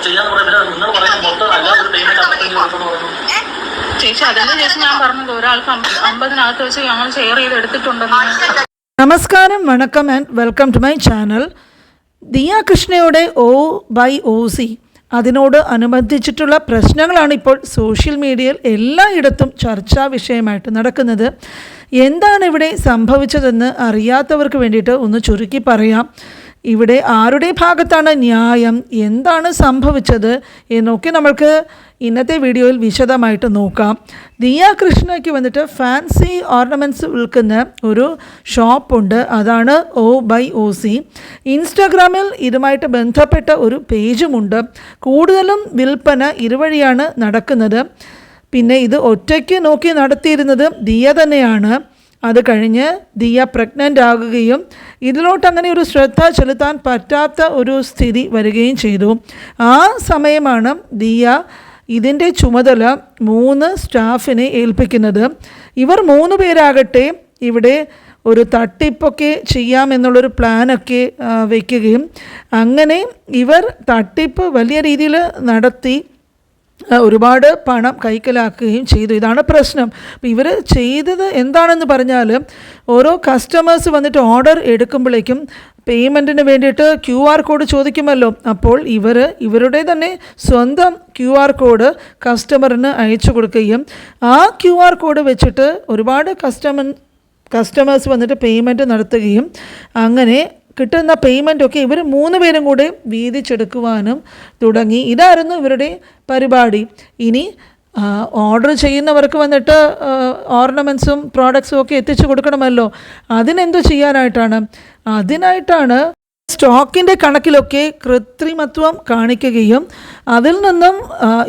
ചേച്ചി അതല്ലേ ചേച്ചി ഞാൻ പറഞ്ഞത്, ഒരാൾക്ക് 50-നകത്ത് വെച്ച് ഞങ്ങൾ ഷെയർ ചെയ്ത് എടുത്തിട്ടുണ്ടെന്ന്. നമസ്കാരം, വണക്കം and welcome to my channel. Diya കൃഷ്ണയുടെ O/OC അതിനോട് അനുബന്ധിച്ചിട്ടുള്ള പ്രശ്നങ്ങളാണ് ഇപ്പോൾ സോഷ്യൽ മീഡിയയിൽ എല്ലായിടത്തും ചർച്ചാ വിഷയമായിട്ട് നടക്കുന്നത്. എന്താണ് ഇവിടെ സംഭവിച്ചതെന്ന് അറിയാത്തവർക്ക് വേണ്ടിയിട്ട് ഒന്ന് ചുരുക്കി പറയാം. ഇവിടെ ആരുടെ ഭാഗത്താണ് ന്യായം, എന്താണ് സംഭവിച്ചത് എന്നൊക്കെ നമ്മൾക്ക് ഇന്നത്തെ വീഡിയോയിൽ വിശദമായിട്ട് നോക്കാം. ദിയ കൃഷ്ണയ്ക്ക് വന്നിട്ട് ഫാൻസി ഓർണമെൻറ്റ്സ് വിൽക്കുന്ന ഒരു ഷോപ്പുണ്ട്, അതാണ് O/OC. ഇൻസ്റ്റാഗ്രാമിൽ ഇതുമായിട്ട് ബന്ധപ്പെട്ട ഒരു പേജുമുണ്ട്. കൂടുതലും വിൽപ്പന ഇതുവഴിയാണ് നടക്കുന്നത്. പിന്നെ ഇത് ഒറ്റയ്ക്ക് നോക്കി നടത്തിയിരുന്നത് ദിയ തന്നെയാണ്. അത് കഴിഞ്ഞ് ദിയ പ്രഗ്നൻ്റ് ആകുകയും ഇതിലോട്ട് അങ്ങനെ ഒരു ശ്രദ്ധ ചെലുത്താൻ പറ്റാത്ത ഒരു സ്ഥിതി വരികയും ചെയ്തു. ആ സമയമാണ് ദിയ ഇതിൻ്റെ ചുമതല 3 സ്റ്റാഫിനെ ഏൽപ്പിക്കുന്നത്. ഇവർ 3 പേരാകട്ടെ ഇവിടെ ഒരു തട്ടിപ്പൊക്കെ ചെയ്യാമെന്നുള്ളൊരു പ്ലാനൊക്കെ വയ്ക്കുകയും അങ്ങനെ ഇവർ തട്ടിപ്പ് വലിയ രീതിയിൽ നടത്തി ഒരുപാട് പണം കൈക്കലാക്കുകയും ചെയ്തു. ഇതാണ് പ്രശ്നം. അപ്പോൾ ഇവർ ചെയ്തത് എന്താണെന്ന് പറഞ്ഞാൽ, ഓരോ കസ്റ്റമേഴ്സ് വന്നിട്ട് ഓർഡർ എടുക്കുമ്പോഴേക്കും പേയ്മെൻറ്റിന് വേണ്ടിയിട്ട് QR കോഡ് ചോദിക്കുമല്ലോ. അപ്പോൾ ഇവരുടെ തന്നെ സ്വന്തം QR കോഡ് കസ്റ്റമറിന് അയച്ചു കൊടുക്കുകയും ആ QR കോഡ് വെച്ചിട്ട് ഒരുപാട് കസ്റ്റമേഴ്സ് വന്നിട്ട് പേയ്മെൻറ്റ് നടത്തുകയും അങ്ങനെ കിട്ടുന്ന പേയ്മെൻറ്റൊക്കെ ഇവർ 3 പേരും കൂടെ വീതിച്ചെടുക്കുവാനും തുടങ്ങി. ഇതായിരുന്നു ഇവരുടെ പരിപാടി. ഇനി ഓർഡർ ചെയ്യുന്നവർക്ക് വന്നിട്ട് ഓർണമെൻറ്റ്സും പ്രോഡക്ട്സും ഒക്കെ എത്തിച്ചു കൊടുക്കണമല്ലോ. അതിനെന്തു ചെയ്യാനായിട്ടാണ്? അതിനായിട്ടാണ് സ്റ്റോക്കിൻ്റെ കണക്കിലൊക്കെ കൃത്രിമത്വം കാണിക്കുകയും അതിൽ നിന്നും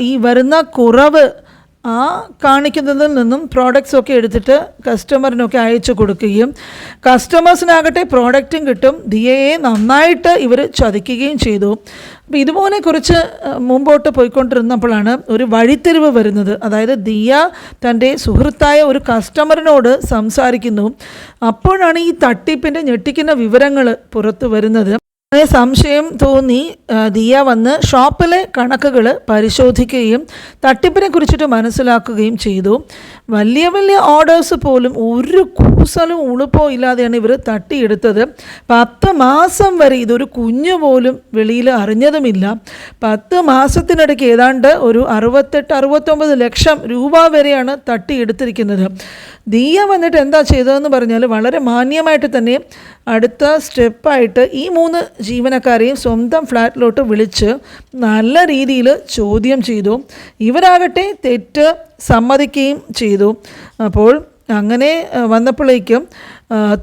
ഈ വരുന്ന കുറവ് കാണിക്കുന്നതിൽ നിന്നും പ്രോഡക്റ്റ്സൊക്കെ എടുത്തിട്ട് കസ്റ്റമറിനൊക്കെ അയച്ചു കൊടുക്കുകയും കസ്റ്റമേഴ്സിനാകട്ടെ പ്രോഡക്റ്റും കിട്ടും. ദിയയെ നന്നായിട്ട് ഇവർ ചതിക്കുകയും ചെയ്തു. അപ്പോൾ ഇതുപോലെ കുറച്ച് മുമ്പോട്ട് പോയിക്കൊണ്ടിരുന്നപ്പോഴാണ് ഒരു വഴിത്തിരിവ് വരുന്നത്. അതായത് ദിയ തൻ്റെ സുഹൃത്തായ ഒരു കസ്റ്റമറിനോട് സംസാരിക്കുന്നു. അപ്പോഴാണ് ഈ തട്ടിപ്പിൻ്റെ ഞെട്ടിക്കുന്ന വിവരങ്ങൾ പുറത്തു വരുന്നത്. സംശയം തോന്നി ദിയ വന്ന് ഷോപ്പിലെ കണക്കുകൾ പരിശോധിക്കുകയും തട്ടിപ്പിനെ കുറിച്ചിട്ട് മനസ്സിലാക്കുകയും ചെയ്തു. വലിയ വലിയ ഓർഡേഴ്സ് പോലും ഒരു കൂസലും ഉളുപ്പോ ഇല്ലാതെയാണ് ഇവർ തട്ടിയെടുത്തത്. 10 മാസം വരെ ഇതൊരു കുഞ്ഞു പോലും വെളിയിൽ അറിഞ്ഞതുമില്ല. 10 മാസത്തിനിടയ്ക്ക് ഏതാണ്ട് ഒരു 68-69 ലക്ഷം രൂപ വരെയാണ് തട്ടിയെടുത്തിരിക്കുന്നത്. ദിയ വന്നിട്ട് എന്താ ചെയ്തതെന്ന് പറഞ്ഞാൽ, വളരെ മാന്യമായിട്ട് തന്നെ അടുത്ത സ്റ്റെപ്പായിട്ട് ഈ 3 ജീവനക്കാരെയും സ്വന്തം ഫ്ലാറ്റിലോട്ട് വിളിച്ച് നല്ല രീതിയിൽ ചോദ്യം ചെയ്തു. ഇവരാകട്ടെ തെറ്റ് സമ്മതിക്കുകയും ചെയ്തു. അപ്പോൾ അങ്ങനെ വന്നപ്പോഴേക്കും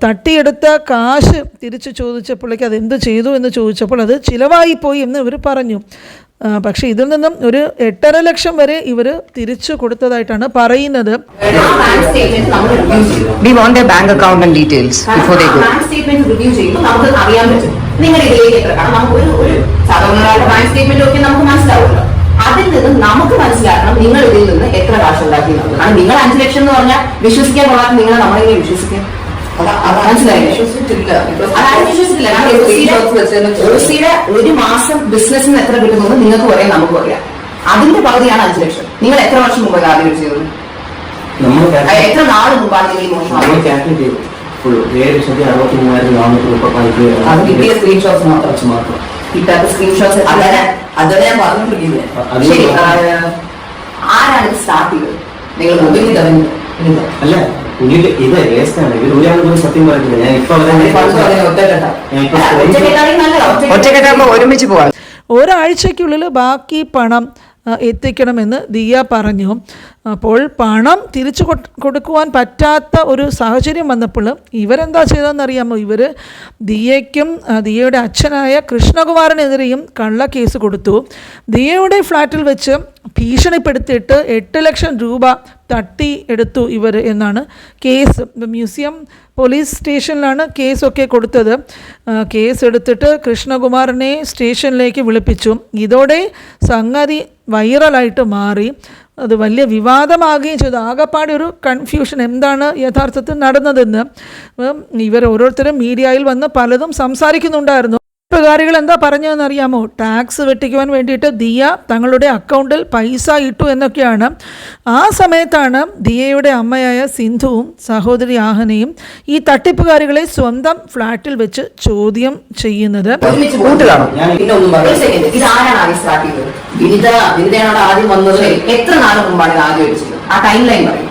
തട്ടിയെടുത്ത കാശ് തിരിച്ച് ചോദിച്ചപ്പോഴേക്കും അതെന്ത് ചെയ്തു എന്ന് ചോദിച്ചപ്പോൾ അത് ചിലവായിപ്പോയി എന്ന് ഇവർ പറഞ്ഞു. പക്ഷേ ഇതിൽ നിന്നും ഒരു 8.5 ലക്ഷം വരെ ഇവർ തിരിച്ചു കൊടുത്തതായിട്ടാണ് പറയുന്നത്. അതിൽ നിന്ന് നമുക്ക് മനസ്സിലാക്കണം നിങ്ങൾ ഇതിൽ നിന്ന് എത്ര കാശ് ഉണ്ടാക്കി. നിങ്ങൾ 5 ലക്ഷം എന്ന് പറഞ്ഞാൽ വിശ്വസിക്കാൻ കൊള്ളാത്ത നിങ്ങളെ നമ്മളെങ്ങനെ വിശ്വസിക്കാം? OCയുടെ ഒരു മാസം ബിസിനസ്സിന് എത്ര കിട്ടുന്നത് നിങ്ങൾക്ക് പറയാം, നമുക്ക് പറയാം. അതിന്റെ പകുതിയാണ് 5 ലക്ഷം. നിങ്ങൾ എത്ര വർഷം മുമ്പ് ആദ്യം ചെയ്തത്? എത്ര നാള് മുമ്പാണ് നിങ്ങൾ കിട്ടിയ സ്ക്രീൻഷോട്ട്സ് മാത്രം? കിട്ടാത്ത സ്ക്രീൻഷോട്ട്സ് അതേ ഞാൻ പറഞ്ഞിട്ടില്ലേ? ശരി, ആരാണ് ഇത് സ്റ്റാർട്ട് ചെയ്തത്? നിങ്ങൾ മൊബൈലിൽ അല്ല, ഒരുമിച്ച് പോവാം. ഒരാഴ്ചയ്ക്കുള്ളിൽ ബാക്കി പണം എത്തിക്കണമെന്ന് ദിയ പറഞ്ഞു. അപ്പോൾ പണം തിരിച്ചു കൊടുക്കുവാൻ പറ്റാത്ത ഒരു സാഹചര്യം വന്നപ്പോൾ ഇവരെന്താ ചെയ്തതെന്നറിയാമോ? ഇവർ ദിയയ്ക്കും ദിയയുടെ അച്ഛനായ കൃഷ്ണകുമാറിനെതിരെയും കള്ളക്കേസ് കൊടുത്തു. ദിയയുടെ ഫ്ലാറ്റിൽ വെച്ച് ഭീഷണിപ്പെടുത്തിയിട്ട് 8 ലക്ഷം രൂപ തട്ടി എടുത്തു ഇവർ എന്നാണ് കേസ്. മ്യൂസിയം പോലീസ് സ്റ്റേഷനിലാണ് കേസൊക്കെ കൊടുത്തത്. കേസ് എടുത്തിട്ട് കൃഷ്ണകുമാറിനെ സ്റ്റേഷനിലേക്ക് വിളിപ്പിച്ചു. ഇതോടെ സംഗതി വൈറലായിട്ട് മാറി. അത് വലിയ വിവാദമാകുകയും ചെയ്തു. ആകെപ്പാടെ ഒരു കൺഫ്യൂഷൻ, എന്താണ് യഥാർത്ഥത്തിൽ നടന്നതെന്ന്. ഇവർ ഓരോരുത്തരും മീഡിയയിൽ വന്ന് പലതും സംസാരിക്കുന്നുണ്ടായിരുന്നു. തട്ടിപ്പുകാരികൾ എന്താ പറഞ്ഞതെന്നറിയാമോ? ടാക്സ് വെട്ടിക്കുവാൻ വേണ്ടിയിട്ട് ദിയ തങ്ങളുടെ അക്കൗണ്ടിൽ പൈസ ഇട്ടു എന്നൊക്കെയാണ്. ആ സമയത്താണ് ദിയയുടെ അമ്മയായ സിന്ധുവും സഹോദരി ആഹനയും ഈ തട്ടിപ്പുകാരികളെ സ്വന്തം ഫ്ലാറ്റിൽ വെച്ച് ചോദ്യം ചെയ്യുന്നത്. ആദ്യം വന്നത് എത്ര നാൾ മുമ്പാണ് ഇത് ആദ്യം വെച്ചത്? ആ ടൈം ലൈൻ പറയും.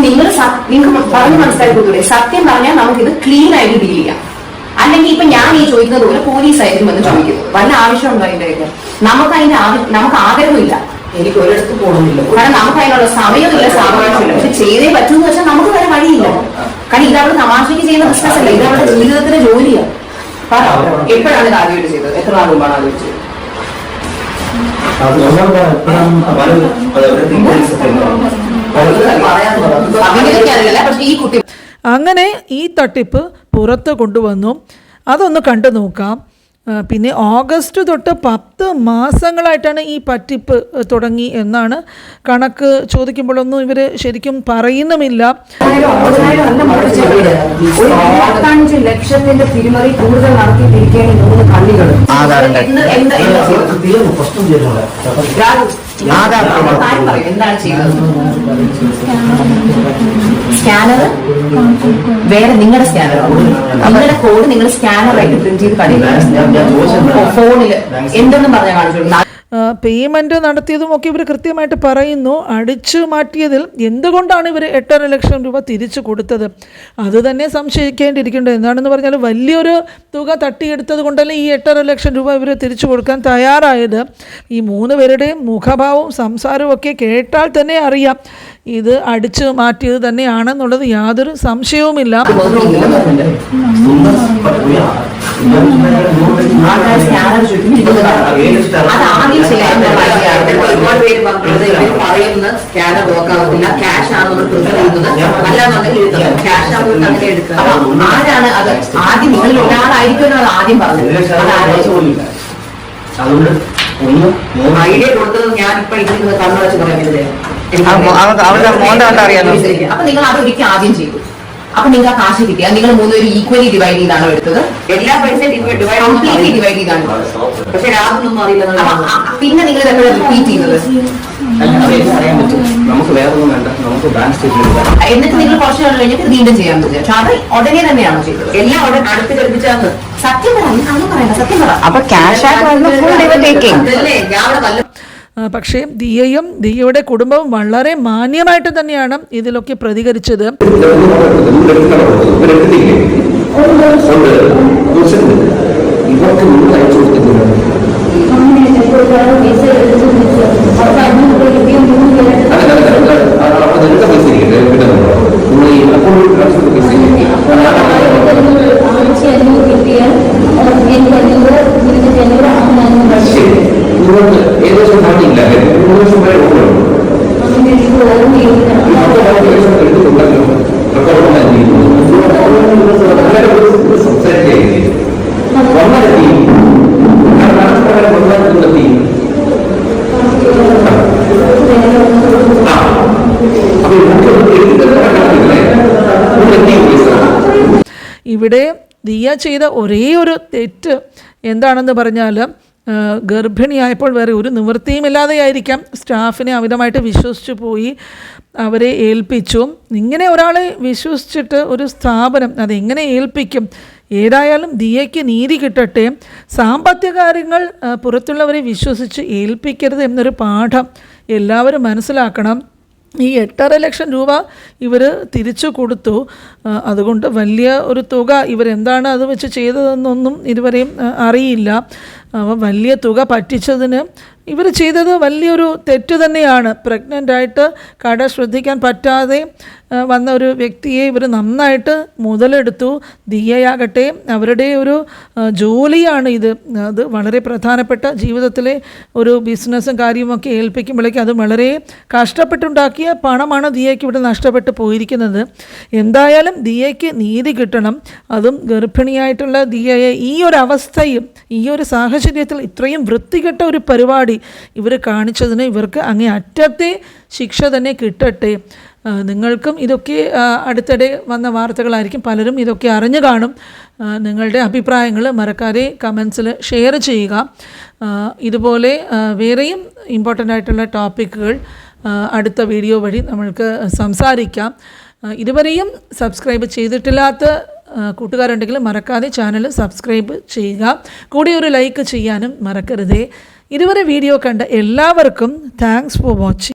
നിങ്ങൾ പറഞ്ഞു മനസ്സിലാക്കിക്കൂടെ? സത്യം പറഞ്ഞാൽ നമുക്കിത് ക്ലീൻ ആയിട്ട് ഡീൽ ചെയ്യാം. അല്ലെങ്കിൽ ഇപ്പൊ ഞാൻ ഈ ചോദിക്കുന്നത് പോലെ പോലീസായിരിക്കും എന്ന് ചോദിക്കുന്നത് വല്ല ആവശ്യമുണ്ടോ? അതിന്റെ നമുക്ക് ആഗ്രഹമില്ല, എനിക്ക് ഒരിടത്ത് പോകണമെന്നില്ല, കാരണം നമുക്ക് അതിനുള്ള സമയമില്ല, സാവകാശമില്ല. പക്ഷെ ചെയ്തേ പറ്റൂന്ന് വെച്ചാൽ നമുക്ക് വേറെ വഴിയില്ല. കാരണം ഇത് അവിടെ തമാശയ്ക്ക് ചെയ്യുന്ന ബിസിനസ് അല്ല, ഇത് അവരുടെ ജീവിതത്തിന്റെ ജോലിയാണ്. എപ്പോഴാണ് ഇത് ആദ്യമായിട്ട് ചെയ്തത്? എത്ര നാൾ മുമ്പാണ് ആദ്യമായിട്ട് ചെയ്തത്? അങ്ങനെ ഈ തട്ടിപ്പ് പുറത്ത് കൊണ്ടുവന്നു. അതൊന്ന് കണ്ടു നോക്കാം. പിന്നെ ഓഗസ്റ്റ് തൊട്ട് 10 മാസങ്ങളായിട്ടാണ് ഈ പറ്റിപ്പ് തുടങ്ങി എന്നാണ് കണക്ക്. ചോദിക്കുമ്പോഴൊന്നും ഇവർ ശരിക്കും പറയുന്നുമില്ല. 5 ലക്ഷത്തിന്റെ തിരിമറി കൂടുതൽ നടത്തിയിട്ടിരിക്കുകയാണ് 3 കള്ളികൾ. എന്താണ് ചെയ്തത്? സ്കാനർ വേറെ, നിങ്ങളുടെ സ്കാനർ, നിങ്ങളുടെ കോഡ് നിങ്ങൾ സ്കാനറായിട്ട് പ്രിന്റ് ചെയ്ത് കളിക്കുക. ഫോണില് എന്തെന്നും പറഞ്ഞാൽ കാണിച്ചു. പേയ്മെൻറ്റ് നടത്തിയതുമൊക്കെ ഇവർ കൃത്യമായിട്ട് പറയുന്നു. അടിച്ചു മാറ്റിയതിൽ എന്തുകൊണ്ടാണ് ഇവർ 8.5 ലക്ഷം രൂപ തിരിച്ചു കൊടുത്തത്? അതുതന്നെ സംശയിക്കേണ്ടിയിരിക്കേണ്ടത്. എന്താണെന്ന് പറഞ്ഞാൽ വലിയൊരു തുക തട്ടിയെടുത്തത് കൊണ്ടല്ലേ ഈ 8.5 ലക്ഷം രൂപ ഇവർ തിരിച്ചു കൊടുക്കാൻ തയ്യാറായത്. ഈ 3 പേരുടെയും മുഖഭാവവും സംസാരവും ഒക്കെ കേട്ടാൽ തന്നെ അറിയാം ഇത് അടിച്ചു മാറ്റിയത് തന്നെയാണെന്നുള്ളത് യാതൊരു സംശയവുമില്ല. ആരാണ് അത്? ആദ്യം നിങ്ങളിൽ ഒരാളായിരിക്കും അത് ആദ്യം പറഞ്ഞത്. ഐഡിയ കൊടുത്തത് ഞാനിപ്പോ ഇതിന് കണ്ണു വെച്ച് പറയുന്നത്. അപ്പൊ നിങ്ങൾ അതൊരിക്കൽ ആദ്യം ചെയ്തു. അപ്പൊ നിങ്ങൾ ആ കാശ് കിട്ടിയ നിങ്ങൾ 3 പേരും ഈക്വലി ഡിവൈഡ് ചെയ്താണോ എടുത്തത്? എല്ലാ പൈസയും കംപ്ലീറ്റ്ലി ഡിവൈഡ് ചെയ്താണ്. പക്ഷെ രാഹുലൊന്നും അറിയില്ല. പിന്നെ നിങ്ങൾ ഇതെപ്പോഴും റിപ്പീറ്റ് ചെയ്യുന്നത്? നമുക്ക് വേറൊന്നും വേണ്ട, നമുക്ക് ബാങ്ക് സ്റ്റേറ്റ്മെന്റ്. എന്നിട്ട് നിങ്ങൾ കുറച്ച് നാൾ കഴിഞ്ഞിട്ട് വീണ്ടും ചെയ്യാൻ പറ്റും. പക്ഷെ അത് ഉടനെ തന്നെയാണോ ചെയ്തത്? എല്ലാം ഉടനെ അടുത്ത് കളിപ്പിച്ചാന്ന് സത്യം പറയണ്ട. സത്യം പറ. അപ്പൊ ക്യാഷ് പക്ഷേ ദിയയും ദിയയുടെ കുടുംബവും വളരെ മാന്യമായിട്ട് തന്നെയാണ് ഇതിലൊക്കെ പ്രതികരിച്ചത്. ഏകദേശം കാണില്ല, 3 വർഷം വരെ ഇവിടെ ദിയ ചെയ്ത ഒരേ ഒരു തെറ്റ് എന്താണെന്ന് പറഞ്ഞാൽ ഗർഭിണിയായപ്പോൾ വേറെ ഒരു നിവൃത്തിയുമില്ലാതെയായിരിക്കാം സ്റ്റാഫിനെ അമിതമായിട്ട് വിശ്വസിച്ചു പോയി അവരെ ഏൽപ്പിച്ചു. ഇങ്ങനെ ഒരാളെ വിശ്വസിച്ചിട്ട് ഒരു സ്ഥാപനം അതെങ്ങനെ ഏൽപ്പിക്കും? ഏതായാലും ദിയയ്ക്ക് നീതി കിട്ടട്ടെ. സാമ്പത്തിക കാര്യങ്ങൾ പുറത്തുള്ളവരെ വിശ്വസിച്ച് ഏൽപ്പിക്കരുത് എന്നൊരു പാഠം എല്ലാവരും മനസ്സിലാക്കണം. ഈ 8.5 ലക്ഷം രൂപ ഇവർ തിരിച്ചു കൊടുത്തു. അതുകൊണ്ട് വലിയ ഒരു തുക ഇവരെന്താണ് അത് വെച്ച് ചെയ്തതെന്നൊന്നും ഇതുവരെയും അറിയില്ല. വലിയ തുക പറ്റിച്ചതിന് ഇവർ ചെയ്തത് വലിയൊരു തെറ്റ് തന്നെയാണ്. പ്രഗ്നൻ്റായിട്ട് കട ശ്രദ്ധിക്കാൻ പറ്റാതെ വന്ന ഒരു വ്യക്തിയെ ഇവർ നന്നായിട്ട് മുതലെടുത്തു. ദിയയാകട്ടെ അവരുടെ ഒരു ജോലിയാണ് ഇത്. അത് വളരെ പ്രധാനപ്പെട്ട ജീവിതത്തിലെ ഒരു ബിസിനസ്സും കാര്യമൊക്കെ ഏൽപ്പിക്കുമ്പോഴേക്കും അത് വളരെ കഷ്ടപ്പെട്ടുണ്ടാക്കിയ പണമാണ് ദിയയ്ക്ക് ഇവിടെ നഷ്ടപ്പെട്ടു പോയിരിക്കുന്നത്. എന്തായാലും ദിയയ്ക്ക് നീതി കിട്ടണം. അതും ഗർഭിണിയായിട്ടുള്ള ദിയയെ ഈ ഒരു അവസ്ഥയും ഈ ഒരു സാഹചര്യത്തിൽ ഇത്രയും വൃത്തികെട്ട ഒരു പരിപാടി ഇവർ കാണിച്ചതിന് ഇവർക്ക് അങ്ങേ അറ്റത്തെ ശിക്ഷ തന്നെ കിട്ടട്ടെ. നിങ്ങൾക്കും ഇതൊക്കെ അടുത്തിടെ വന്ന വാർത്തകളായിരിക്കും, പലരും ഇതൊക്കെ അറിഞ്ഞു കാണും. നിങ്ങളുടെ അഭിപ്രായങ്ങൾ മറക്കാതെ കമൻസിൽ ഷെയർ ചെയ്യുക. ഇതുപോലെ വേറെയും ഇമ്പോർട്ടൻ്റ് ആയിട്ടുള്ള ടോപ്പിക്കുകൾ അടുത്ത വീഡിയോ വഴി നമ്മൾക്ക് സംസാരിക്കാം. ഇതുവരെയും സബ്സ്ക്രൈബ് ചെയ്തിട്ടില്ലാത്ത കൂട്ടുകാരുണ്ടെങ്കിൽ മറക്കാതെ ചാനൽ സബ്സ്ക്രൈബ് ചെയ്യുക. കൂടെ ഒരു ലൈക്ക് ചെയ്യാനും മറക്കരുതേ. ഇതുവരെ വീഡിയോ കണ്ട എല്ലാവർക്കും താങ്ക്സ് ഫോർ വാച്ചിങ്.